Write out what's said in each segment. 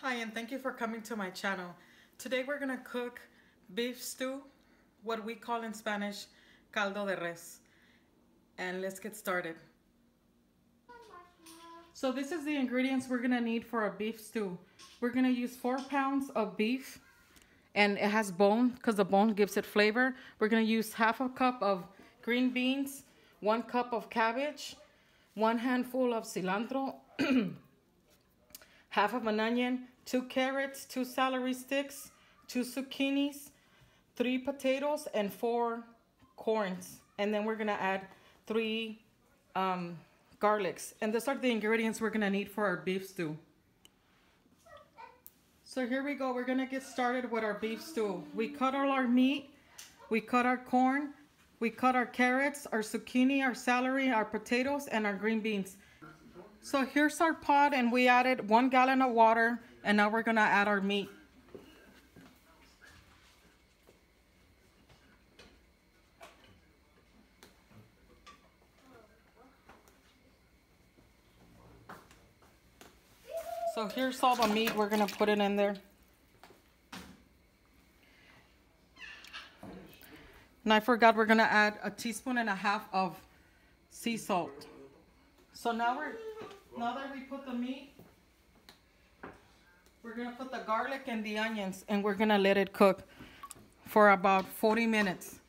Hi, and thank you for coming to my channel. Today we're gonna cook beef stew, what we call in Spanish, caldo de res. And let's get started. So this is the ingredients we're gonna need for a beef stew. We're gonna use 4 pounds of beef, and it has bone because the bone gives it flavor. We're gonna use half a cup of green beans, 1 cup of cabbage, 1 handful of cilantro, half of an onion, 2 carrots, 2 celery sticks, 2 zucchinis, 3 potatoes, and 4 corns. And then we're gonna add 3 garlics. And those are the ingredients we're gonna need for our beef stew. So here we go, we're gonna get started with our beef stew. We cut all our meat, we cut our corn, we cut our carrots, our zucchini, our celery, our potatoes, and our green beans. So here's our pot, and we added 1 gallon of water, and now we're gonna add our meat. So here's all the meat, we're gonna put it in there. And I forgot, we're gonna add 1.5 teaspoons of sea salt. So now that we put the meat, we're gonna put the garlic and the onions, and we're gonna let it cook for about 40 minutes.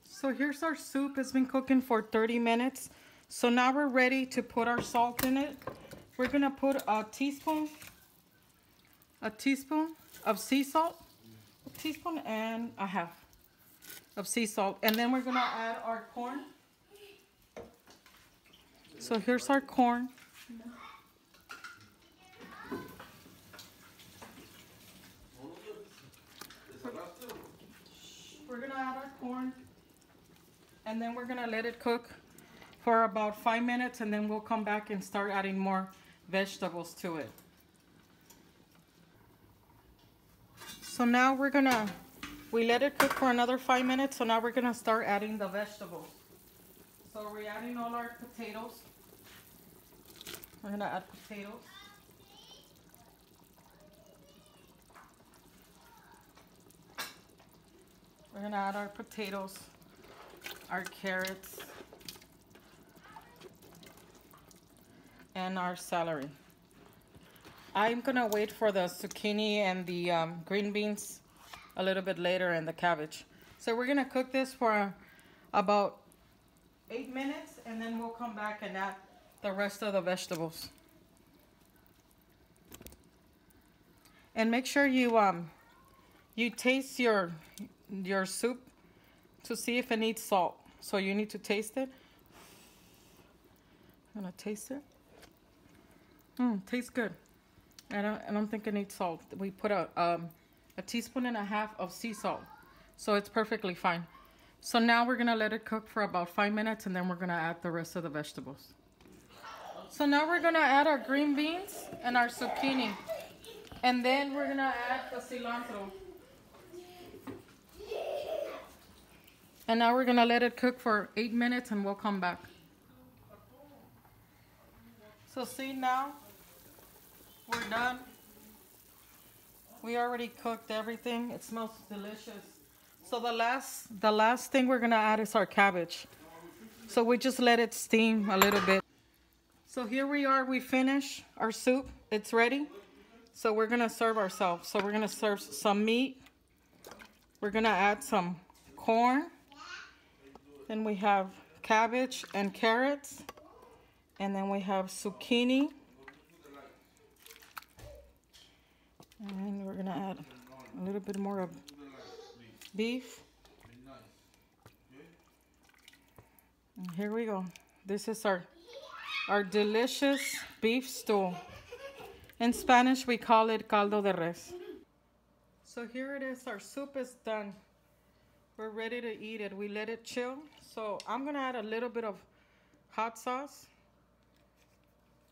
So here's our soup. It's been cooking for 30 minutes. So now we're ready to put our salt in it. We're gonna put 1 teaspoon of sea salt, 1.5 teaspoons of sea salt, and then we're gonna add our corn. So here's our corn. We're gonna add our corn, and then we're gonna let it cook for about 5 minutes, and then we'll come back and start adding more vegetables to it. So now we let it cook for another 5 minutes, so now we're gonna start adding the vegetables. So we're adding all our potatoes. We're gonna add potatoes. We're gonna add our potatoes, our carrots, and our celery. I'm gonna wait for the zucchini and the green beans a little bit later, and the cabbage. So we're gonna cook this for about 8 minutes, and then we'll come back and add the rest of the vegetables. And make sure you taste your soup to see if it needs salt. So you need to taste it. I'm gonna taste it. Tastes good. I don't think it needs salt. We put a 1.5 teaspoons of sea salt, so it's perfectly fine. So now we're gonna let it cook for about 5 minutes, and then we're gonna add the rest of the vegetables. So now we're gonna add our green beans and our zucchini, and then we're gonna add the cilantro. And now we're gonna let it cook for 8 minutes, and we'll come back. So see, now we're done. We already cooked everything. It smells delicious. So the last thing we're gonna add is our cabbage. So we just let it steam a little bit. So here we are, we finished our soup. It's ready. So we're gonna serve ourselves. So we're gonna serve some meat. We're gonna add some corn. Then we have cabbage and carrots. And then we have zucchini. And we're gonna add a little bit more of beef. And here we go. This is our delicious beef stew. In Spanish, we call it caldo de res. So here it is, our soup is done. We're ready to eat it. We let it chill. So I'm gonna add a little bit of hot sauce,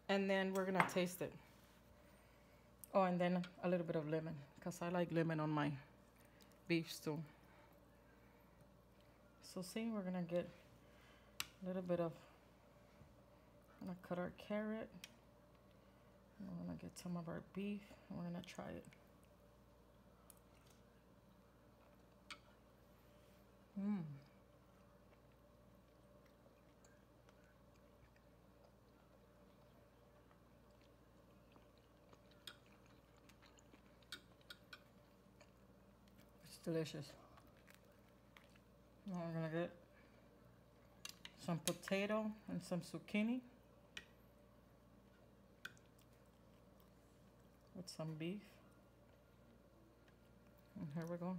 and then we're gonna taste it. Oh, and then a little bit of lemon, because I like lemon on my beef stew. So see, we're gonna get a little bit of, I'm gonna cut our carrot. I'm gonna gonna get some of our beef and we're gonna try it. Mmm. It's delicious. Now we're gonna get some potato and some zucchini with some beef. And here we go.